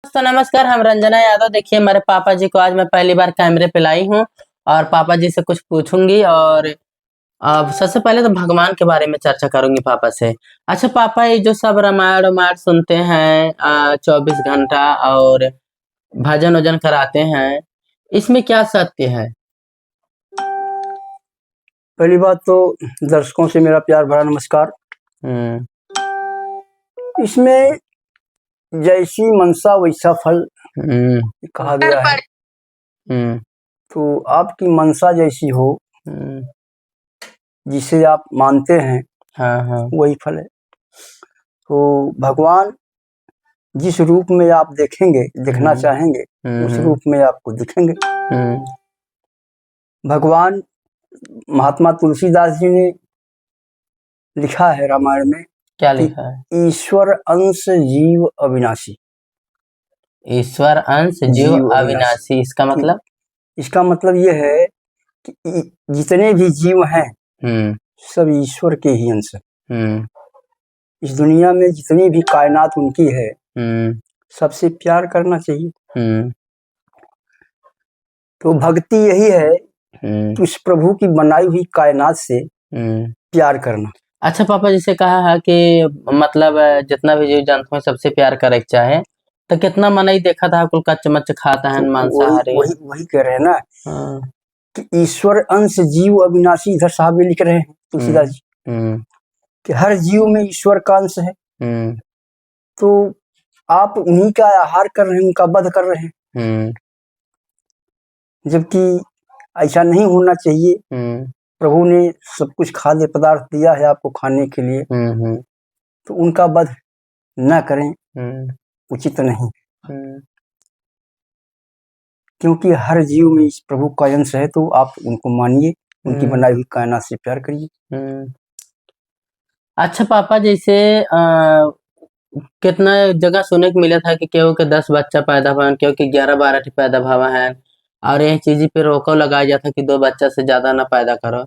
दोस्तों नमस्कार, हम रंजना यादव। देखिए मेरे पापा जी को आज मैं पहली बार कैमरे पे लाई हूँ और पापा जी से कुछ पूछूंगी। और अब सबसे पहले तो भगवान के बारे में चर्चा करूंगी पापा से। अच्छा पापा, ये जो सब रामायण रामायण सुनते हैं 24 घंटा और भजन वजन कराते हैं, इसमें क्या सत्य है? पहली बात तो दर्शकों से मेरा प्यार भरा नमस्कार। हम्म। इसमें जैसी मनसा वैसा फल कहा गया है। तो आपकी मनसा जैसी हो, जिसे आप मानते हैं, हाँ। वही फल है। तो भगवान जिस रूप में आप देखेंगे, देखना चाहेंगे, उस रूप में आपको दिखेंगे। भगवान महात्मा तुलसीदास जी ने लिखा है रामायण में, क्या लिखा है? ईश्वर अंश जीव अविनाशी। ईश्वर अंश जीव अविनाशी, इसका मतलब? इसका मतलब ये है कि जितने भी जीव हैं सब ईश्वर के ही अंश हैं। इस दुनिया में जितनी भी कायनात उनकी है, सबसे प्यार करना चाहिए। तो भक्ति यही है कि उस प्रभु की बनाई हुई कायनात से प्यार करना। अच्छा पापा, जिसे कहा है कि मतलब जितना भी जीव जंतु है सबसे प्यार करे चाहे, तो कितना मना ही देखा था कुल कच्च मच्च खाता है, मांसाहारी। वही कह रहे हैं ना कि ईश्वर अंश जीव अविनाशी। इधर साहब भी लिख रहे हैं तुलसीदास जी कि हर जीव में ईश्वर का अंश है। तो आप उन्हीं का आहार कर रहे हैं, उनका वध कर रहे हैं, जबकि ऐसा नहीं होना चाहिए। प्रभु ने सब कुछ खाद्य पदार्थ दिया है आपको खाने के लिए, तो उनका वध न करें, उचित नहीं। क्योंकि हर जीव में इस प्रभु का अंश है, तो आप उनको मानिए, उनकी बनाई हुई कायनात से प्यार करिए। अच्छा पापा, जैसे कितना जगह सुनने को मिला था कि केहू के 10 बच्चा पैदा हुआ, केहू के 11-12 पैदा हुआ है, और यही चीज पे रोको लगाया जाता कि 2 बच्चा से ज्यादा ना पैदा करो।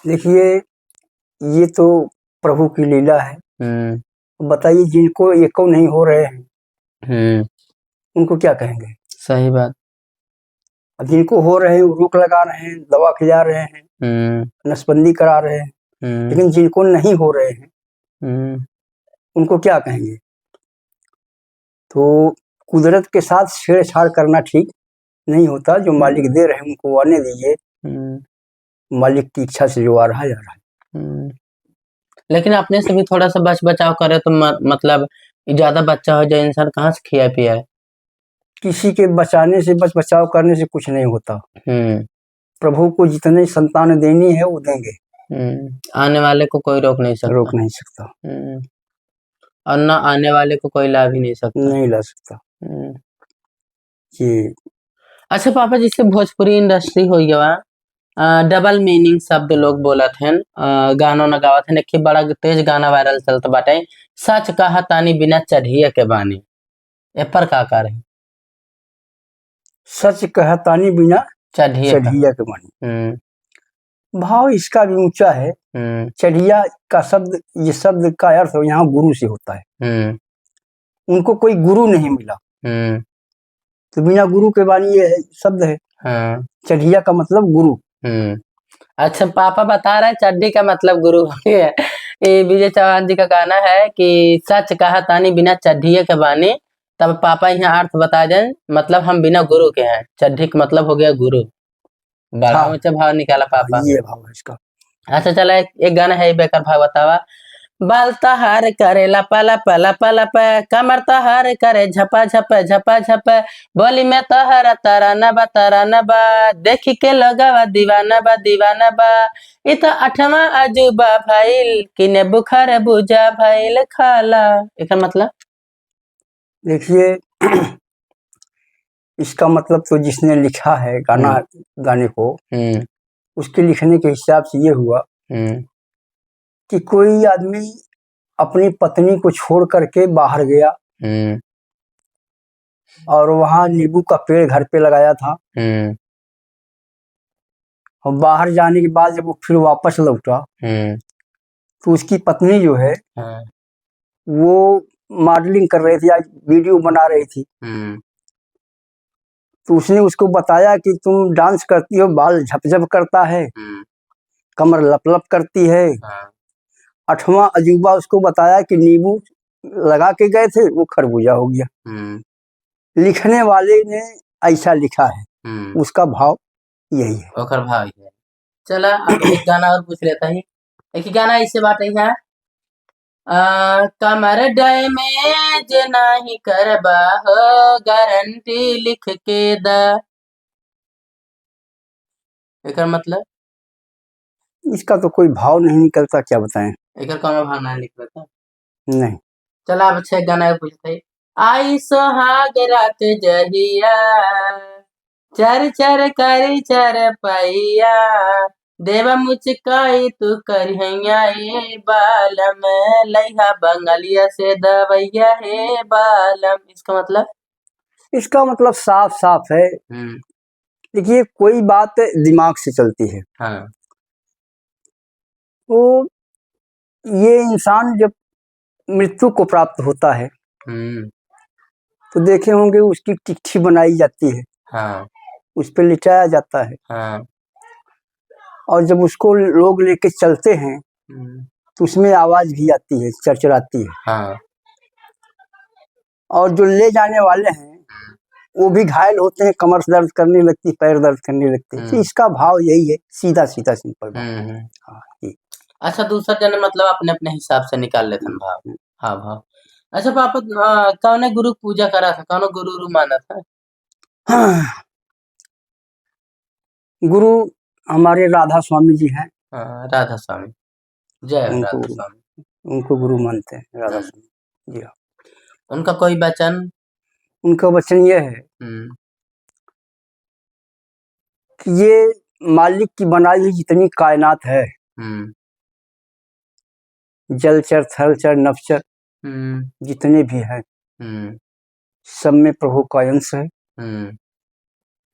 देखिए, ये तो प्रभु की लीला है। बताइए, जिनको एको नहीं हो रहे हैं उनको क्या कहेंगे? सही बात। अब जिनको हो रहे हैं वो रोक लगा रहे हैं, दवा खिला रहे हैं, नसबंदी करा रहे हैं, लेकिन जिनको नहीं हो रहे हैं उनको क्या कहेंगे? तो कुदरत के साथ छेड़छाड़ करना ठीक नहीं होता। जो मालिक दे रहे हैं उनको आने दीजिए, मालिक की इच्छा से जो आ रहा है आ रहा है। लेकिन अपने से भी थोड़ा सा बचाव करे तो मतलब ज्यादा बच्चा हो जाए, इंसान कहाँ से खिया पिया है? किसी के बचाने से बचाव करने से कुछ नहीं होता। प्रभु को जितने संतान देनी है वो देंगे। आने वाले को कोई रोक नहीं सकता। और ना आने वाले को कोई ला भी नहीं सकता। जी। अच्छा पापा, जिससे भोजपुरी इंडस्ट्री हो गया, डबल मीनिंग शब्द लोग बोलत हैं, गानों न गावत हैं, एक बड़ा तेज गाना वायरल चलत बाटे, सच कहा तानी बिना चढ़िया के बानी, ए पर का कर है? सच कहा तानी बिना चढ़िया के बानी। भाव इसका भी ऊंचा है। चढ़िया का शब्द, ये शब्द का अर्थ यहाँ गुरु से होता है। उनको कोई गुरु नहीं मिला, तो बिना गुरु के बानी ये शब्द है। चढ़िया का मतलब गुरु। अच्छा पापा बता रहे चड्डी का मतलब गुरु है। ये विजय चौहान जी का गाना है कि सच कहा तानी बिना चड्ढिया के बानी। तब पापा यहाँ अर्थ बता दें, मतलब हम बिना गुरु के हैं। चड्ढी का मतलब हो गया गुरु। बड़ा ऊंचा भाव निकाला पापा। ये भाव है इसका। अच्छा चला, एक गाना है बेकार भाव बतावा। बाल तहार करे लपा लपा लपा लपा, कमर तहार करे झपा झपा झपा झपा, बोली में तहरा तराना बा, देखी के लगवा दीवाना बा, इत 8वां अजूबा भइल, किने बुखार बुझा भइल खाला। इसका मतलब? देखिए, इसका मतलब तो जिसने लिखा है गाने को, उसके लिखने के हिसाब से ये हुआ कि कोई आदमी अपनी पत्नी को छोड़ करके बाहर गया और वहां नींबू का पेड़ घर पे लगाया था, और बाहर जाने के बाद जब वो फिर वापस लौटा तो उसकी पत्नी जो है वो मॉडलिंग कर रही थी, आज वीडियो बना रही थी, तो उसने उसको बताया कि तुम डांस करती हो, बाल झपझप करता है, कमर लप लप करती है। 8वां अजूबा उसको बताया कि नींबू लगा के गए थे, वो खरबूजा हो गया। लिखने वाले ने ऐसा लिखा है, उसका भाव यही है। ओकर भाव यही है। चला अब एक गाना और पूछ लेता ही। एक गाना इससे बात है यहाँ, कमर डैमेज नाही करबा हो, गारंटी लिख के द। एकर मतलब इसका तो कोई भाव नहीं निकलता, क्या बताएं। एकर कौनो भाव ना लिख रहा नहीं। चला अब अच्छा गाना पूछते, आई सोहाग रात जहिया, चर चर करी चर पैया, देवा मुचकाई तू करिया ए बालम, लइहा बंगलिया से दवैया हे बालम। इसका मतलब साफ साफ है। देखिए, कोई बात दिमाग से चलती है। हाँ। तो ये इंसान जब मृत्यु को प्राप्त होता है, तो देखे होंगे उसकी चिट्ठी बनाई जाती है। हाँ। उस पर लिटाया जाता है। हाँ। और जब उसको लोग लेके चलते हैं, तो उसमें आवाज भी आती है, चरचराती है। हाँ। और जो ले जाने वाले हैं वो भी घायल होते हैं, कमर दर्द करने लगती, पैर दर्द करने लगते। तो इसका भाव यही है, सीधा सीधा सिंपल भाव। हाँ, अच्छा, दूसरा जन मतलब अपने अपने हिसाब से निकाल लेते हैं भाव। हाँ भाव। अच्छा पापा, कौन गुरु पूजा करा था, कौन गुरु माना था? हाँ, गुरु हमारे राधा स्वामी जी हैं। राधा स्वामी, जय राधा स्वामी। उनको गुरु मानते हैं, राधा स्वामी जी। हाँ। उनका कोई वचन? उनका वचन ये है कि ये मालिक की बनाई हुई जितनी कायनात है, जलचर थलचर नभचर जितने भी हैं, सब में प्रभु का अंश है।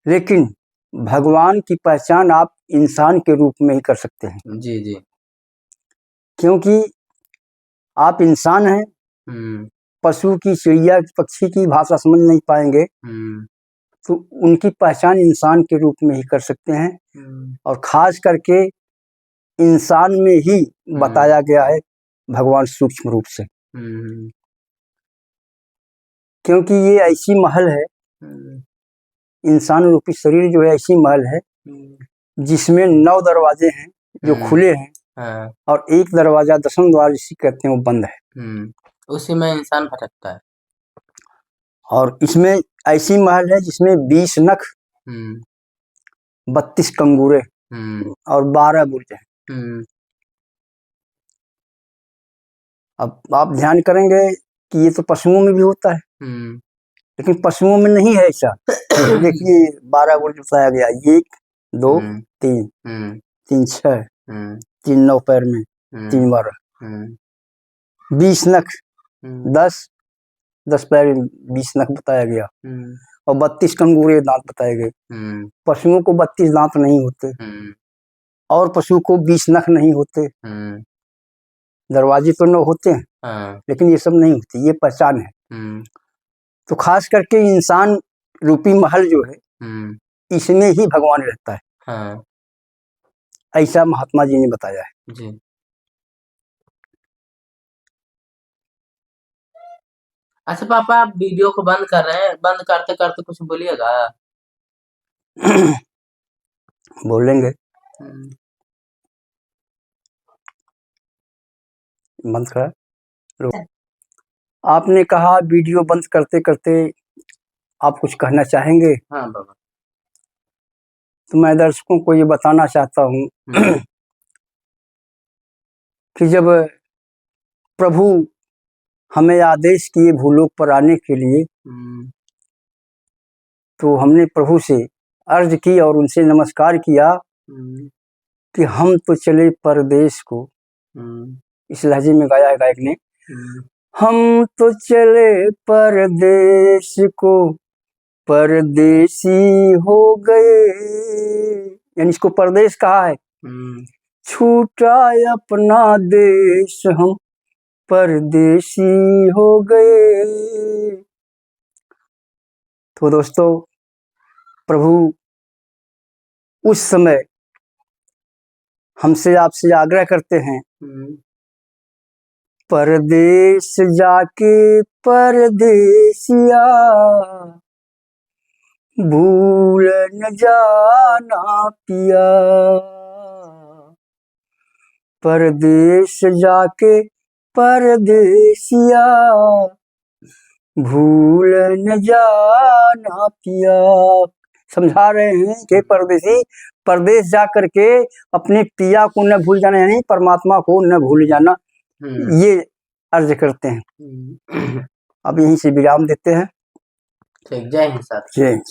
लेकिन भगवान की पहचान आप इंसान के रूप में ही कर सकते हैं। जी जी। क्योंकि आप इंसान हैं, पशु की, चिड़िया की, पक्षी की भाषा समझ नहीं पाएंगे, तो उनकी पहचान इंसान के रूप में ही कर सकते हैं। और खास करके इंसान में ही बताया गया है भगवान सूक्ष्म रूप से। क्योंकि ये ऐसी महल है, इंसान रूपी शरीर जो है ऐसी महल है जिसमें 9 दरवाजे हैं जो खुले हैं। हाँ। और एक दरवाजा, 10वां द्वार जिसे कहते हैं, वो बंद है। उसी में इंसान भटकता है। और इसमें ऐसी महल है जिसमें 20 नख, 32 कंगूरे और 12 बुर्ज हैं। अब आप ध्यान करेंगे कि ये तो पशुओं में भी होता है, लेकिन पशुओं में नहीं है ऐसा। देखिए 12 बुर्ज बताया गया, 1 2 3 3 6 3 9 पैर में 3 12, 20 नख 10 पैर में 20 नख बताया गया, और 32 कंगूरे दांत बताए गए। पशुओं को 32 दांत नहीं होते, और पशु को 20 नख नहीं होते। दरवाजे तो 9 होते हैं, लेकिन ये सब नहीं होती, ये पहचान है। तो खास करके इंसान रूपी महल जो है, इसमें ही भगवान रहता है। ऐसा महात्मा जी ने बताया है। जी। अच्छा पापा, आप वीडियो को बंद कर रहे हैं, बंद करते करते कुछ बोलिएगा। बोलेंगे। बंद कर। आपने कहा वीडियो बंद करते करते आप कुछ कहना चाहेंगे? हाँ बाबा। तो मैं दर्शकों को ये बताना चाहता हूँ कि जब प्रभु हमें आदेश किए भूलोक पर आने के लिए, तो हमने प्रभु से अर्ज की और उनसे नमस्कार किया कि हम तो चले परदेश को। इस लहजे में गाया है गायक ने, हम तो चले परदेश को, परदेसी हो गए। यानी इसको परदेश कहा है। छूटा अपना देश हम, परदेसी हो गए। तो दोस्तों, प्रभु उस समय हमसे आपसे आग्रह करते हैं, परदेश जाके परदेसिया भूल न जाना पिया। परदेश जाके परदेसिया भूल न जाना पिया। समझा रहे हैं कि परदेसी परदेश जा करके अपने पिया को न भूल जाना, यानी परमात्मा को न भूल जाना, ये अर्ज करते हैं। अब यहीं से विराम देते हैं। ठीक, जय हिंद साहब। जय हिंद।